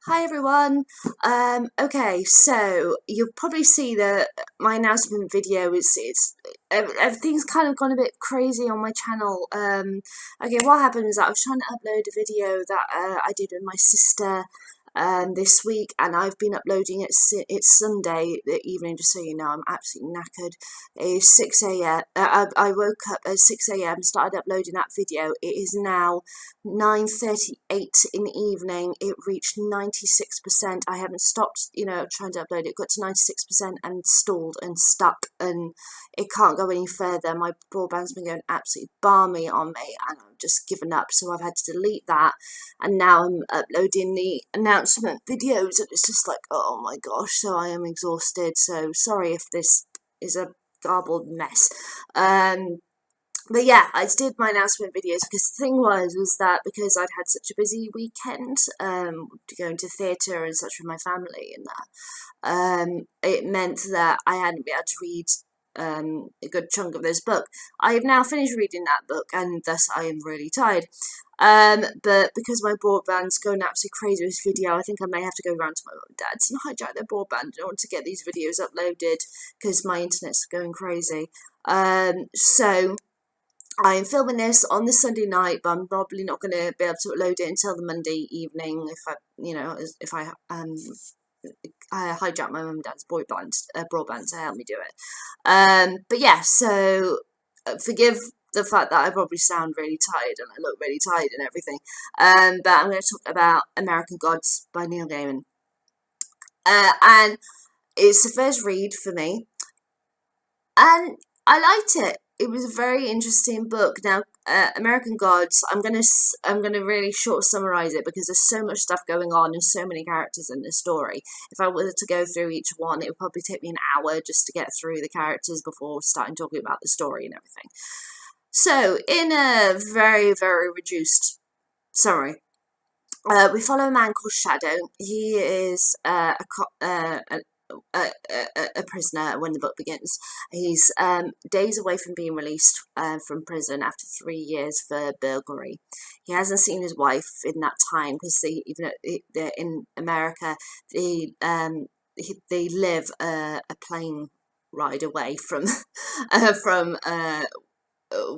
Hi everyone. Okay, so you'll probably see that my announcement video is everything's kind of gone a bit crazy on my channel. Okay, what happened is that I was trying to upload a video that I did with my sister this week, and I've been uploading it. It's Sunday evening, just so you know. I'm absolutely knackered. It's 6 a.m. I woke up at 6 a.m. started uploading that video. It is now 9:38 in the evening. It reached 96%. I haven't stopped, trying to upload it. Got to 96% and stalled and stuck, and it can't go any further. My broadband's been going absolutely balmy on me, and I've just given up. So I've had to delete that, and now I'm uploading the announcement videos, and it's just like, oh my gosh. So I am exhausted. So sorry if this is a garbled mess. But yeah, I did my announcement videos because the thing was that because I'd had such a busy weekend, going to theatre and such with my family and that, it meant that I hadn't been able to read a good chunk of this book. I have now finished reading that book, and thus I am really tired. But because my broadband's going absolutely crazy with this video, I think I may have to go round to my mum and dad's and hijack their broadband in order to get these videos uploaded because my internet's going crazy. So I'm filming this on the Sunday night, but I'm probably not going to be able to upload it until the Monday evening if I hijack my mum and dad's broadband to help me do it. But yeah, so forgive the fact that I probably sound really tired and I look really tired and everything. But I'm going to talk about American Gods by Neil Gaiman. And it's the first read for me, and I liked it. It was a very interesting book. Now, American Gods, I'm gonna really short summarize it because there's so much stuff going on and so many characters in the story. If I were to go through each one, it would probably take me an hour just to get through the characters before starting talking about the story and everything. So, in a very, very reduced summary, we follow a man called Shadow. He is a prisoner when the book begins. He's days away from being released from prison after 3 years for burglary. He hasn't seen his wife in that time because even they're in America, they live a plane ride away from from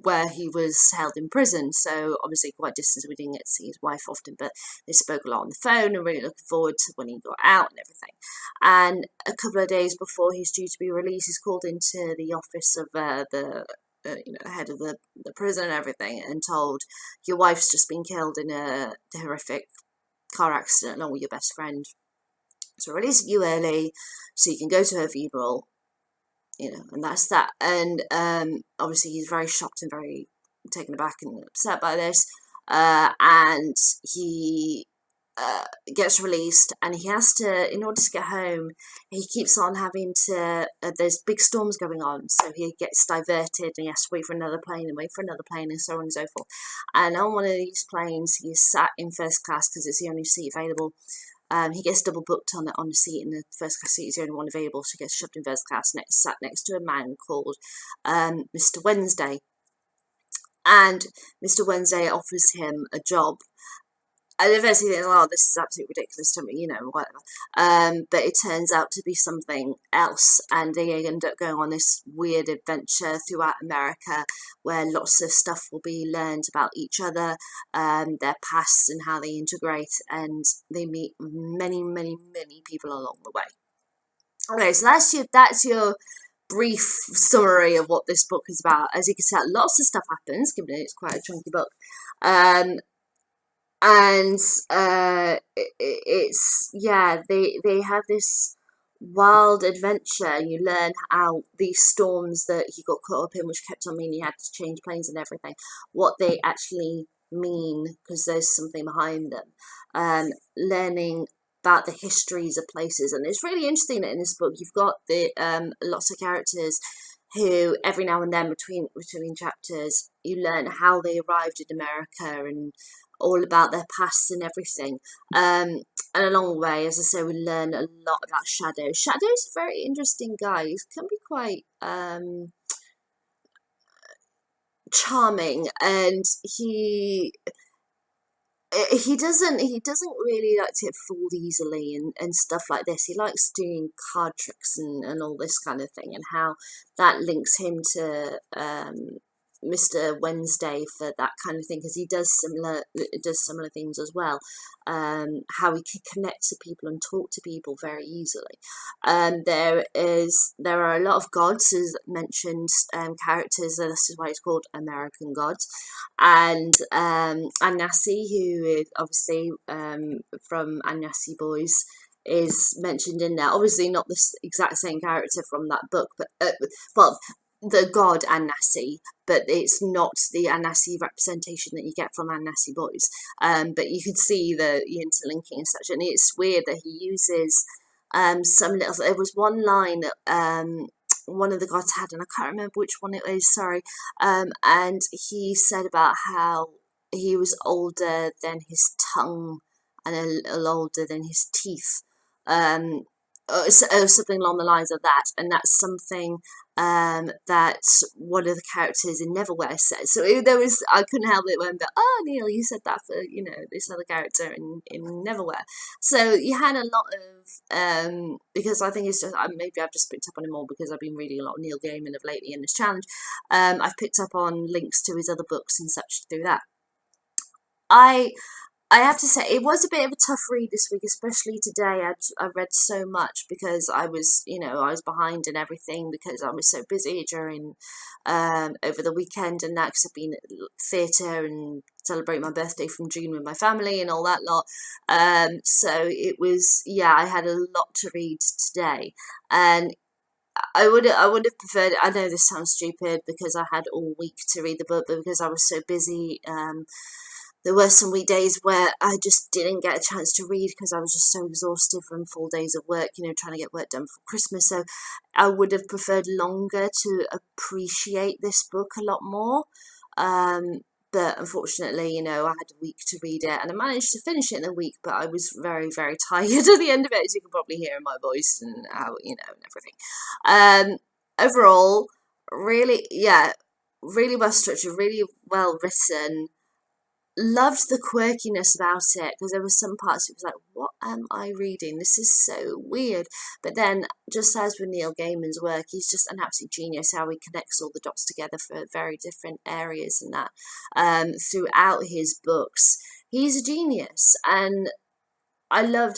where he was held in prison, so obviously quite distant, so we didn't get to see his wife often, but they spoke a lot on the phone and really looking forward to when he got out and everything. And a couple of days before he's due to be released, he's called into the office of the head of the prison and everything, and told, your wife's just been killed in a horrific car accident along with your best friend, so releasing you early so you can go to her funeral, and that's that. And obviously he's very shocked and very taken aback and upset by this. And he gets released, and he has to, in order to get home, he keeps on having to, there's big storms going on, so he gets diverted and he has to wait for another plane and wait for another plane and so on and so forth. And on one of these planes, he's sat in first class because it's the only seat available. He gets double booked on the seat, and the first class seat is the only one available, so he gets shoved in first class, sat next to a man called Mr. Wednesday. And Mr. Wednesday offers him a job. And at first he thinks, oh, this is absolutely ridiculous to me, whatever. But it turns out to be something else, and they end up going on this weird adventure throughout America where lots of stuff will be learned about each other, their pasts and how they integrate, and they meet many, many, many people along the way. Okay, so that's your brief summary of what this book is about. As you can tell, lots of stuff happens, given it's quite a chunky book. And they have this wild adventure, and you learn how these storms that he got caught up in, which kept on meaning he had to change planes and everything, what they actually mean, because there's something behind them. Learning about the histories of places, and it's really interesting that in this book you've got the lots of characters who every now and then between chapters you learn how they arrived in America and all about their past and everything. And along the way, as I say, we learn a lot about Shadow. Shadow's a very interesting guy. He can be quite charming, and he he doesn't really like to get fooled easily and stuff like this. He likes doing card tricks and all this kind of thing, and how that links him to Mr. Wednesday for that kind of thing, because he does similar things as well. How he can connect to people and talk to people very easily. There are a lot of gods, as mentioned, characters, and this is why it's called American Gods. And Anansi, who is obviously from Anansi Boys, is mentioned in there. Obviously, not the exact same character from that book, but well, the god Anansi, but it's not the Anansi representation that you get from Anansi Boys. But you can see the interlinking and such, and it's weird that he uses some little. There was one line that one of the gods had, and I can't remember which one it is. Sorry. And he said about how he was older than his tongue and a little older than his teeth. Something along the lines of that, and that's something that one of the characters in Neverwhere says. So I couldn't help it when, oh, Neil, you said that for this other character in Neverwhere. So you had a lot of because I think it's just maybe I've just picked up on it more because I've been reading a lot of Neil Gaiman of lately in this challenge. I've picked up on links to his other books and such through that. I have to say, it was a bit of a tough read this week, especially today. I read so much because I was behind and everything because I was so busy during over the weekend and that, because I've been at theatre and celebrate my birthday from June with my family and all that lot. So it was, I had a lot to read today, and I would have preferred. I know this sounds stupid because I had all week to read the book, but because I was so busy. There were some weekdays where I just didn't get a chance to read because I was just so exhausted from full days of work, trying to get work done for Christmas. So I would have preferred longer to appreciate this book a lot more. But unfortunately, I had a week to read it, and I managed to finish it in a week, but I was very, very tired at the end of it, as you can probably hear in my voice and how, and everything. Overall, really, really well structured, really well written. Loved the quirkiness about it, because there were some parts it was like, what am I reading? This is so weird. But then, just as with Neil Gaiman's work, he's just an absolute genius how he connects all the dots together for very different areas and that throughout his books. He's a genius, and I loved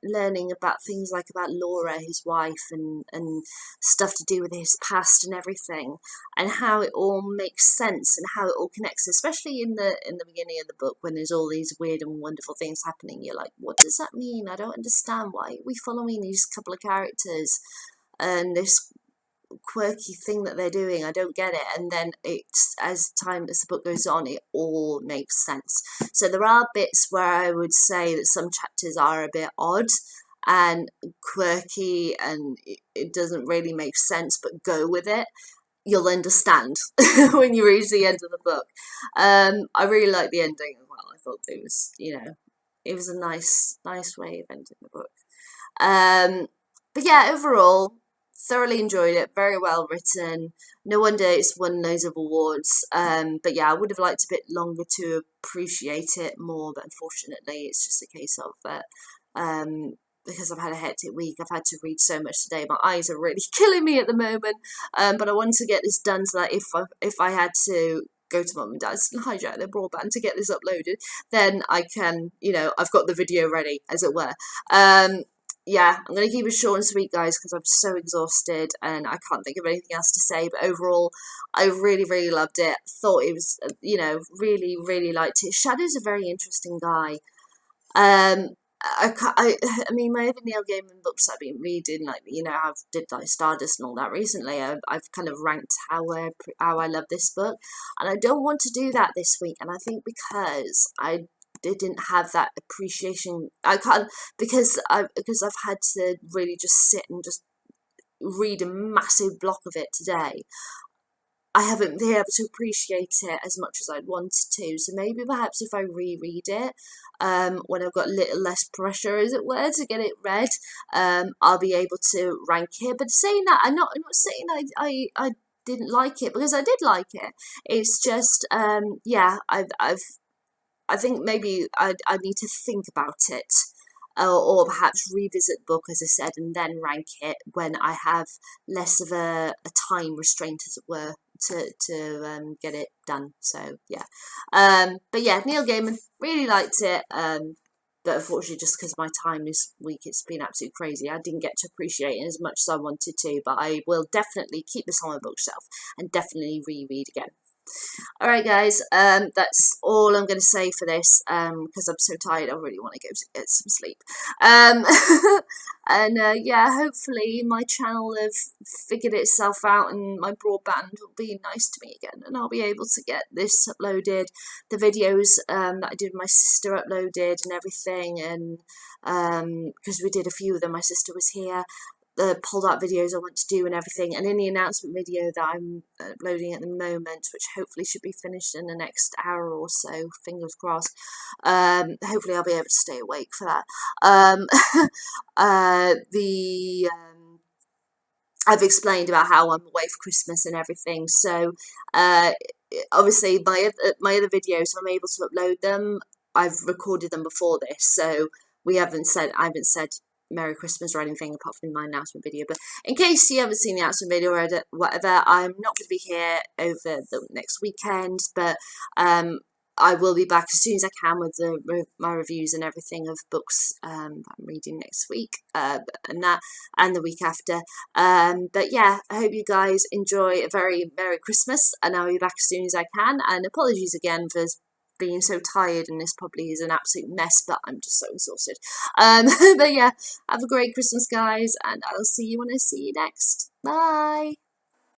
learning about things like about Laura, his wife, and stuff to do with his past and everything, and how it all makes sense and how it all connects. Especially in the beginning of the book, when there's all these weird and wonderful things happening, you're like, what does that mean? I don't understand. Why are we following these couple of characters and this quirky thing that they're doing? I don't get it. And then as the book goes on, it all makes sense. So there are bits where I would say that some chapters are a bit odd and quirky and it doesn't really make sense, but go with it. You'll understand when you reach the end of the book. I really like the ending as well. I thought it was, it was a nice way of ending the book. But yeah, overall, thoroughly enjoyed it. Very well written. No wonder it's won loads of awards. But yeah, I would have liked a bit longer to appreciate it more. But unfortunately, it's just a case of that. Because I've had a hectic week, I've had to read so much today. My eyes are really killing me at the moment. But I wanted to get this done so that if I had to go to mum and dad's and hijack their broadband to get this uploaded, then I can, I've got the video ready, as it were. Yeah, I'm going to keep it short and sweet, guys, because I'm so exhausted and I can't think of anything else to say. But overall, I really, really loved it. Thought it was, really, really liked it. Shadow's a very interesting guy. I mean, my other Neil Gaiman books I've been reading, like, I've did like Stardust and all that recently. I've kind of ranked how I love this book, and I don't want to do that this week. And I think because I didn't have that appreciation, I can't because I've had to really just sit and just read a massive block of it today. I haven't been able to appreciate it as much as I'd wanted to. So maybe perhaps if I reread it, when I've got a little less pressure, as it were, to get it read, I'll be able to rank it. But saying that, I'm not saying I didn't like it, because I did like it. It's just, I've I think maybe I need to think about it, or perhaps revisit the book, as I said, and then rank it when I have less of a time restraint, as it were, to get it done. So yeah, but yeah, Neil Gaiman, really liked it. But unfortunately, just because my time this week, it's been absolutely crazy. I didn't get to appreciate it as much as I wanted to, but I will definitely keep this on my bookshelf and definitely reread again. Alright guys, that's all I'm going to say for this, because I'm so tired, I really want to go to get some sleep. Um, and yeah, hopefully my channel will have figured itself out and my broadband will be nice to me again, and I'll be able to get this uploaded, the videos that I did with my sister uploaded and everything, and because we did a few of them, my sister was here, the pulled out videos I want to do and everything, and in the announcement video that I'm uploading at the moment, which hopefully should be finished in the next hour or so, fingers crossed, hopefully I'll be able to stay awake for that. I've explained about how I'm away for Christmas and everything, so obviously my other videos, I'm able to upload them. I've recorded them before this, so I haven't said Merry Christmas or anything apart from my announcement video. But in case you haven't seen the announcement video or whatever, I'm not going to be here over the next weekend, but I will be back as soon as I can with my reviews and everything of books that I'm reading next week, and the week after. But yeah, I hope you guys enjoy a very Merry Christmas, and I'll be back as soon as I can. And apologies again for being so tired, and this probably is an absolute mess, but I'm just so exhausted. But yeah, have a great Christmas, guys, and I'll see you when I see you next. Bye.